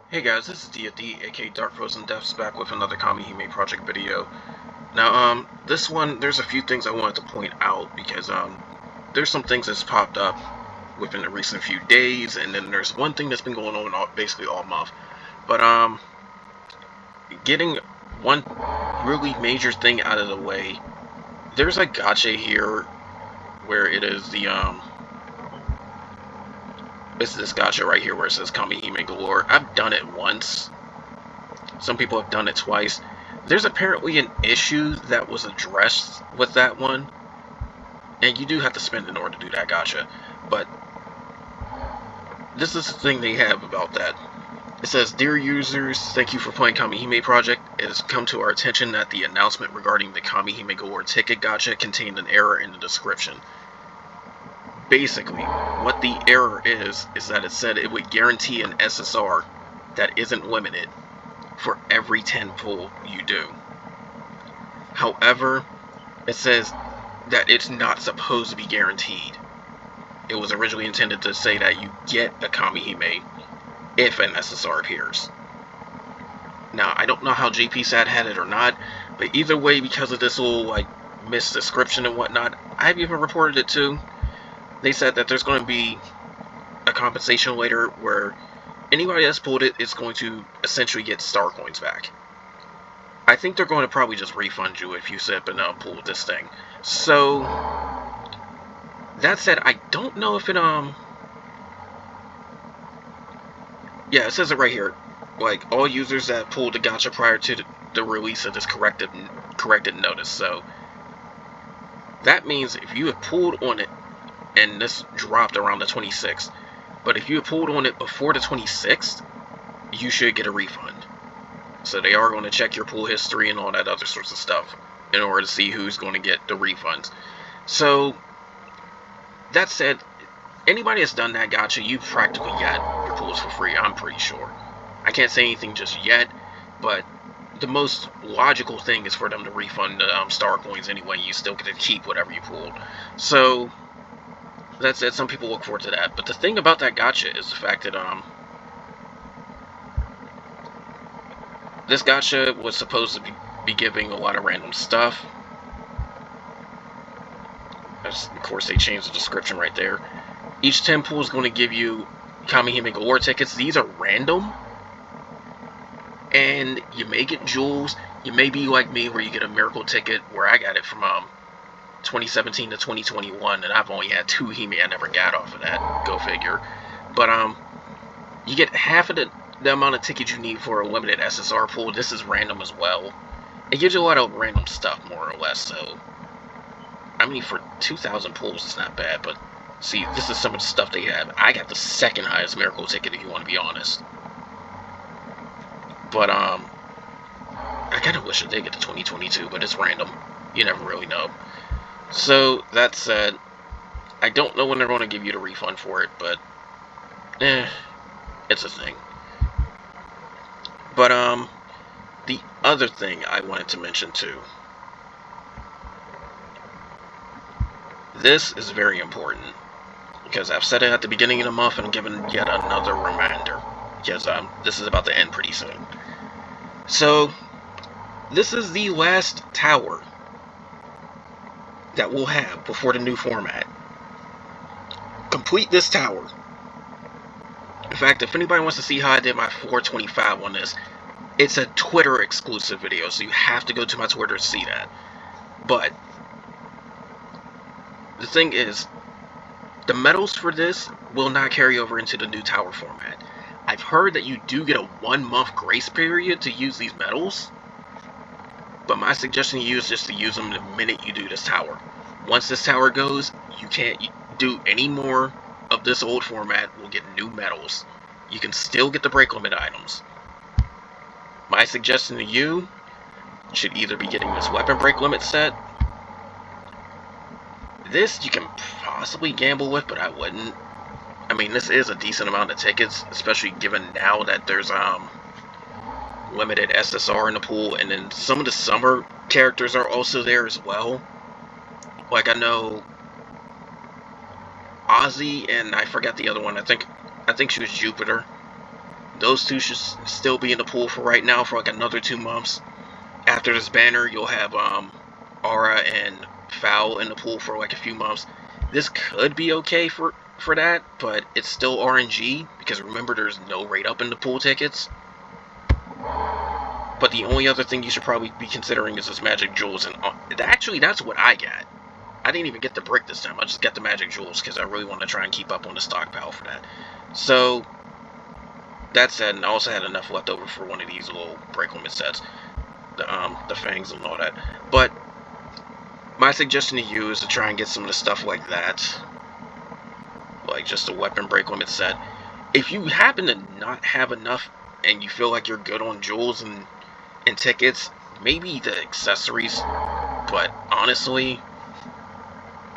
Hey guys, this is D&D, aka Dark Frozen Depths, back with another Kamihime project video. Now, this one, there's a few things I wanted to point out because, there's some things that's popped up within the recent few days, and then there's one thing that's been going on basically all month. But, getting one really major thing out of the way, there's a gacha here where it is it's this gacha right here where it says Kamihime Galore. I've done it once. Some people have done it twice. There's apparently an issue that was addressed with that one, and you do have to spend in order to do that gacha. But this is the thing they have about that. It says, "Dear users, thank you for playing Kamihime Project. It has come to our attention that the announcement regarding the Kamihime Galore ticket gacha contained an error in the description." Basically, what the error is that it said it would guarantee an SSR that isn't limited for every 10 pull you do. However, it says that it's not supposed to be guaranteed. It was originally intended to say that you get a Kamihime if an SSR appears. Now, I don't know how JPSAT had it or not, but either way, because of this little, misdescription and whatnot, I've even reported it too. They said that there's going to be a compensation later where anybody that's pulled it is going to essentially get star coins back. I think they're going to probably just refund you if you sit up and pull this thing. So, that said, I don't know if it, yeah, it says it right here. Like, all users that pulled the gacha prior to the release of this corrected notice. So, that means if you have pulled on it, and this dropped around the 26th, but if you have pulled on it before the 26th, you should get a refund. So they are going to check your pull history and all that other sorts of stuff in order to see who's going to get the refunds. So, that said, anybody that's done that gacha, you've practically got your pulls for free, I'm pretty sure. I can't say anything just yet, but the most logical thing is for them to refund the star coins anyway. You still get to keep whatever you pulled. So, that said, some people look forward to that. But the thing about that gacha is the fact that this gacha was supposed to be giving a lot of random stuff. Of course, they changed the description right there. Each 10 pull is going to give you Kamihime Galore tickets. These are random, and you may get jewels. You may be like me, where you get a miracle ticket, where I got it from 2017 to 2021, and I've only had 2 Hime I never got off of that. Go figure. But you get half of the amount of tickets you need for a limited SSR pool. This is random as well. It gives you a lot of random stuff, more or less. So, I mean, for 2,000 pulls, it's not bad. But see, this is some of the stuff they have. I got the second highest miracle ticket, if you want to be honest. But I kind of wish I did get to 2022, but it's random. You never really know. So, that said, I don't know when they're going to give you the refund for it, but it's a thing. But the other thing I wanted to mention too. This is very important because I've said it at the beginning of the month and I'm giving yet another reminder because this is about to end pretty soon. So, this is the last tower that we'll have before the new format. Complete this tower. In fact, if anybody wants to see how I did my 425 on this, it's a Twitter exclusive video, so you have to go to my Twitter to see that. But the thing is, the medals for this will not carry over into the new tower format. I've heard that you do get a 1-month grace period to use these medals, but my suggestion to you is just to use them the minute you do this tower. Once this tower goes, you can't do any more of this old format. We'll get new medals. You can still get the break limit items. My suggestion to you should either be getting this weapon break limit set. This you can possibly gamble with, but I wouldn't. I mean, this is a decent amount of tickets, especially given now that there's limited SSR in the pool, and then some of the summer characters are also there as well. Like, I know Ozzy, and I forgot the other one. I think she was Jupiter. Those two should still be in the pool for right now for like another 2 months. After this banner, you'll have Aura and Foul in the pool for like a few months. This could be okay for that, but it's still RNG because remember there's no rate up in the pool tickets. But the only other thing you should probably be considering is this Magic Jewels, and actually that's what I got. I didn't even get the brick this time. I just got the Magic Jewels because I really want to try and keep up on the stockpile for that. So that said, and I also had enough left over for one of these little break limit sets, the fangs and all that. But my suggestion to you is to try and get some of the stuff like that, like just a weapon break limit set. If you happen to not have enough and you feel like you're good on jewels and tickets, maybe the accessories, but honestly,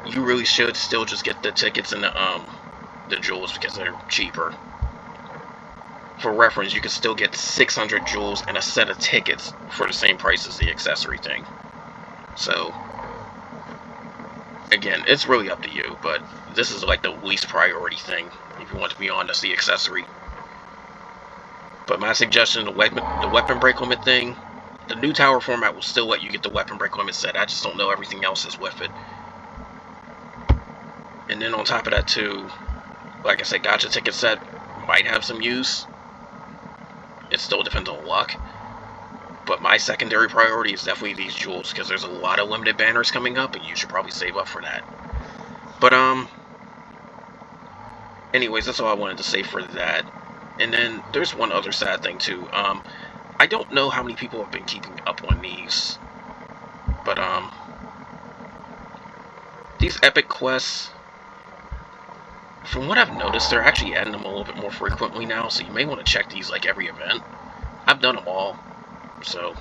you really should still just get the tickets and the jewels because they're cheaper. For reference, you can still get 600 jewels and a set of tickets for the same price as the accessory thing. So, again, it's really up to you, but this is like the least priority thing if you want to be honest, the accessory. But my suggestion, the weapon break limit thing, the new tower format will still let you get the weapon break limit set. I just don't know everything else is with it. And then on top of that too, like I said, Gacha ticket set might have some use. It still depends on luck. But my secondary priority is definitely these jewels because there's a lot of limited banners coming up and you should probably save up for that. But anyways, that's all I wanted to say for that. And then there's one other sad thing too. I don't know how many people have been keeping up on these, but these epic quests, from what I've noticed, they're actually adding them a little bit more frequently now, so you may want to check these like every event. I've done them all, so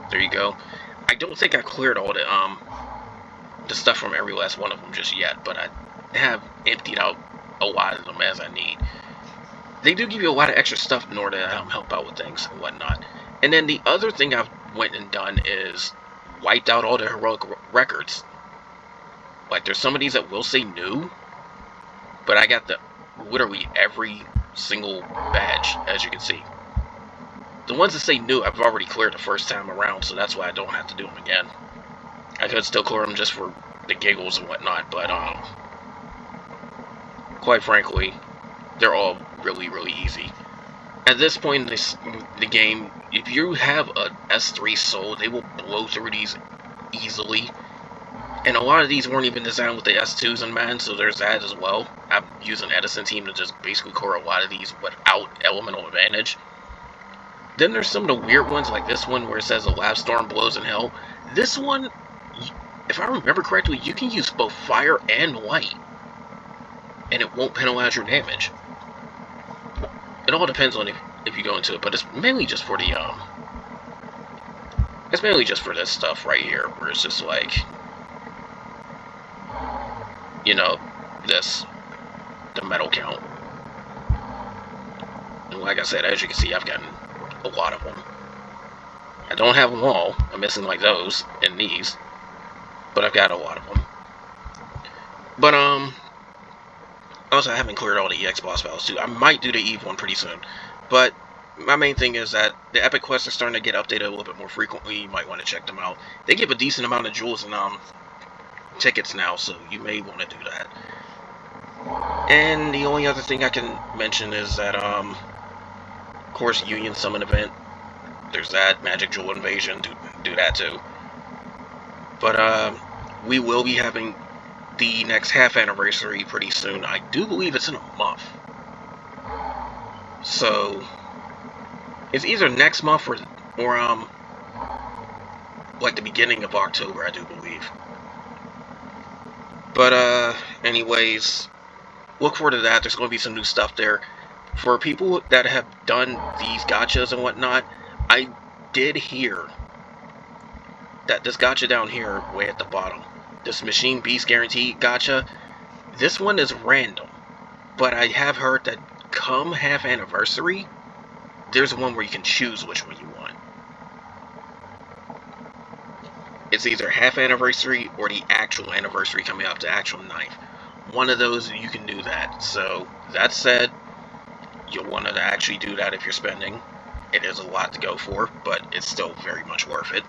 there you go. I don't think I cleared all the stuff from every last one of them just yet, but I have emptied out a lot of them as I need. They do give you a lot of extra stuff in order to help out with things and whatnot. And then the other thing I've went and done is wiped out all the heroic records. Like, there's some of these that will say new, but I got literally every single badge, as you can see. The ones that say new, I've already cleared the first time around, so that's why I don't have to do them again. I could still clear them just for the giggles and whatnot, but quite frankly, they're all really, really easy. At this point in the game, if you have a S3 soul, they will blow through these easily. And a lot of these weren't even designed with the S2s in mind, so there's that as well. I'm using Edison team to just basically clear a lot of these without elemental advantage. Then there's some of the weird ones, like this one where it says a lab storm blows in hell. This one, if I remember correctly, you can use both fire and light, and it won't penalize your damage. It all depends on if you go into it, but it's mainly just for the it's mainly just for this stuff right here, where it's just like, you know, the metal count. And like I said, as you can see, I've gotten a lot of them. I don't have them all. I'm missing like those and these, but I've got a lot of them. But also I haven't cleared all the EX boss battles too. I might do the Eve one pretty soon, but my main thing is that the epic quests are starting to get updated a little bit more frequently. You might want to check them out. They give a decent amount of jewels and tickets now, so you may want to do that. And the only other thing I can mention is that of course, Union Summon event. There's that. Magic Jewel Invasion. Do that too. But we will be having the next half anniversary pretty soon. I do believe it's in a month. So it's either next month or like the beginning of October, I do believe. But anyways, look forward to that. There's going to be some new stuff there. For people that have done these gachas and whatnot, I did hear that this gacha down here, way at the bottom, this Machine Beast Guarantee gacha, this one is random. But I have heard that come half anniversary, there's one where you can choose which one you want. It's either half anniversary or the actual anniversary coming up, the actual 9th. One of those, you can do that. So, that said, you'll want to actually do that if you're spending. It is a lot to go for, but it's still very much worth it.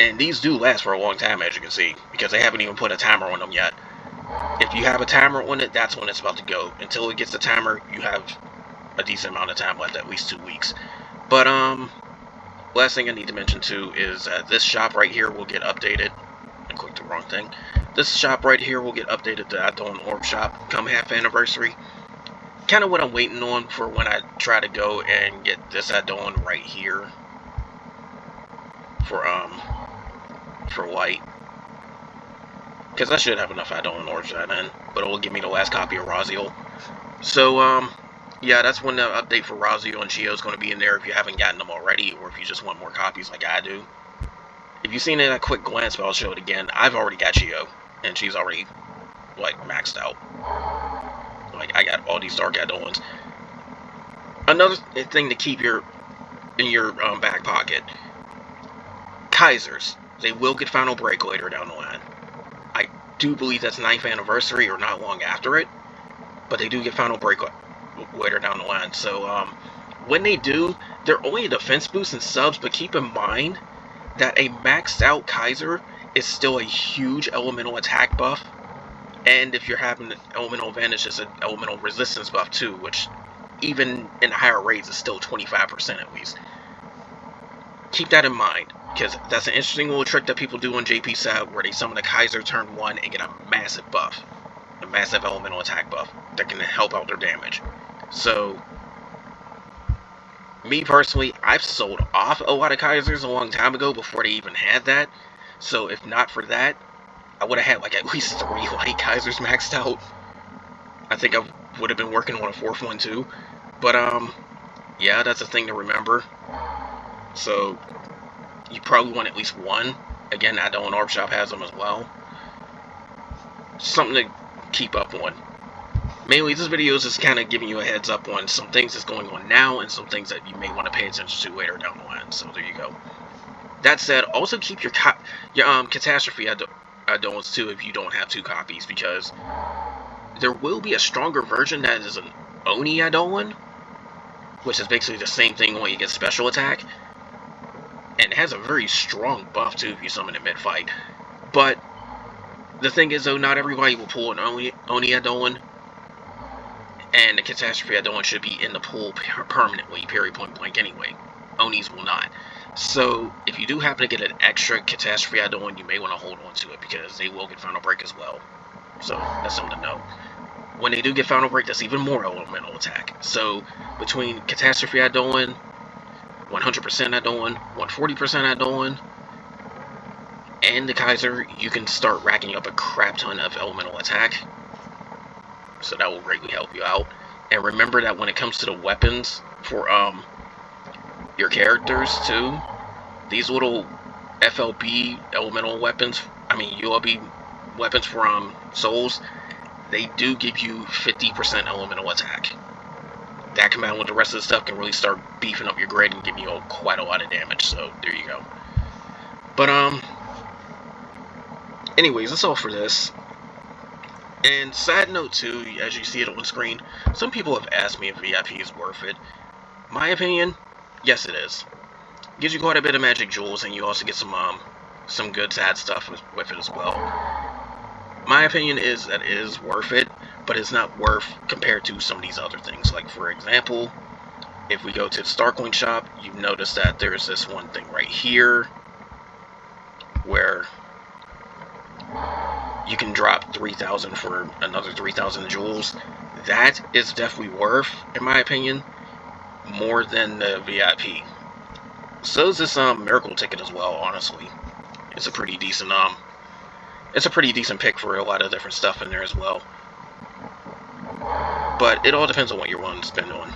And these do last for a long time, as you can see, because they haven't even put a timer on them yet. If you have a timer on it, that's when it's about to go. Until it gets the timer, you have a decent amount of time left, at least 2 weeks. But last thing I need to mention too is this shop right here will get updated. I clicked the wrong thing. This shop right here will get updated to Adon Orb Shop come half anniversary. Kind of what I'm waiting on for when I try to go and get this Adon right here for white. Because I should have enough Adon Orbs by then, but it will give me the last copy of Raziel. So yeah, that's when the update for Raziel and Chio is going to be in there if you haven't gotten them already, or if you just want more copies like I do. If you've seen it at a quick glance, but I'll show it again, I've already got Chio, and she's already, like, maxed out. Like, I got all these Dark Adons. Another thing to keep in your back pocket, Kaisers. They will get Final Break later down the line. I do believe that's 9th anniversary or not long after it, but they do get Final Break later down the line. So when they do, they're only a defense boost and subs, but keep in mind that a maxed out Kaiser is still a huge elemental attack buff, and if you're having elemental advantage, it's an elemental resistance buff too, which even in higher rates is still 25% at least. Keep that in mind, because that's an interesting little trick that people do on JP side, where they summon a Kaiser turn 1 and get a massive buff, a massive elemental attack buff that can help out their damage. So me personally, I've sold off a lot of Kaisers a long time ago before they even had that. So if not for that, I would have had like at least 3 light Kaisers maxed out. I think I would have been working on a 4th one too. But yeah, that's a thing to remember. So you probably want at least 1. Again, Adon Orb Shop has them as well. Something to keep up on. Mainly, this video is just kind of giving you a heads up on some things that's going on now and some things that you may want to pay attention to later down the line. So there you go. That said, also keep your Catastrophe Adons too if you don't have 2 copies, because there will be a stronger version that is an Oni Adon, which is basically the same thing when you get special attack, and it has a very strong buff too if you summon it mid-fight. But the thing is though, not everybody will pull an Oni Adon, and the Catastrophe Adon should be in the pool permanently, period, point blank anyway. Onis will not. So if you do happen to get an extra Catastrophe Adon, you may want to hold on to it, because they will get Final Break as well. So that's something to know. When they do get Final Break, that's even more elemental attack. So between Catastrophe Adon, 100% Adon, 140% Adon, and the Kaiser, you can start racking up a crap ton of elemental attack. So that will greatly help you out. And remember that when it comes to the weapons for your characters too, these little FLB elemental weapons, ULB weapons for souls, they do give you 50% elemental attack. That combined with the rest of the stuff can really start beefing up your grid and giving you quite a lot of damage. So there you go. But anyways, that's all for this. And side note too, as you see it on screen, some people have asked me if VIP is worth it. My opinion, yes it is. It gives you quite a bit of magic jewels, and you also get some good side stuff with it as well. My opinion is that it is worth it, but it's not worth compared to some of these other things. Like for example, if we go to the Starcoin shop, you notice that there's this one thing right here where you can drop 3,000 for another 3,000 jewels. That is definitely worth, in my opinion, more than the VIP. So is this miracle ticket as well. Honestly, it's a pretty decent pick for a lot of different stuff in there as well. But it all depends on what you're willing to spend on.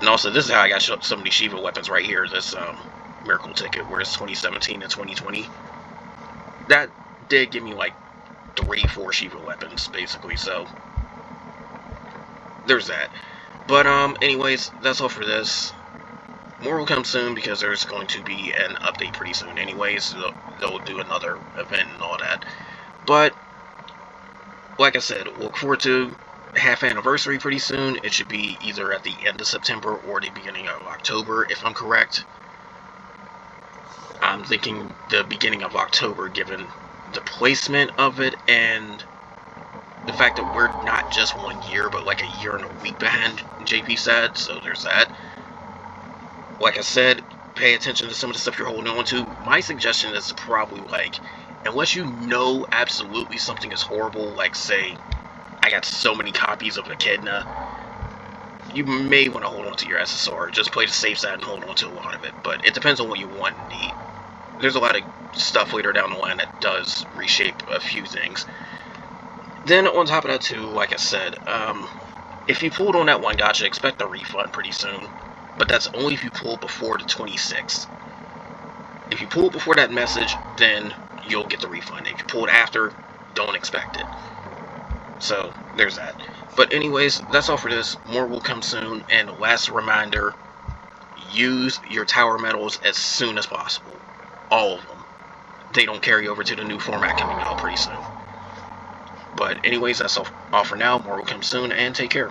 And also, this is how I got some of these Shiva weapons right here. This miracle ticket, where it's 2017 and 2020. That did give me like 3-4 Shiva weapons, basically, so there's that. But anyways, that's all for this. More will come soon, because there's going to be an update pretty soon anyways, so they'll do another event and all that. But like I said, look forward to half anniversary pretty soon. It should be either at the end of September or the beginning of October, if I'm correct. I'm thinking the beginning of October, given the placement of it and the fact that we're not just 1 year, but like a year and a week behind, JP said. So there's that. Like I said, pay attention to some of the stuff you're holding on to. My suggestion is probably like, unless you know absolutely something is horrible, like say, I got so many copies of Echidna, you may want to hold on to your SSR. Just play the safe side and hold on to a lot of it. But it depends on what you want and need. There's a lot of stuff later down the line that does reshape a few things. Then on top of that too, like I said, if you pulled on that one gacha, expect a refund pretty soon. But that's only if you pull before the 26th. If you pull before that message, then you'll get the refund. If you pull it after, don't expect it. So there's that. But anyways, that's all for this. More will come soon. And last reminder, use your tower medals as soon as possible. All of them. They don't carry over to the new format coming out pretty soon. But anyways, that's all for now. More will come soon, and take care.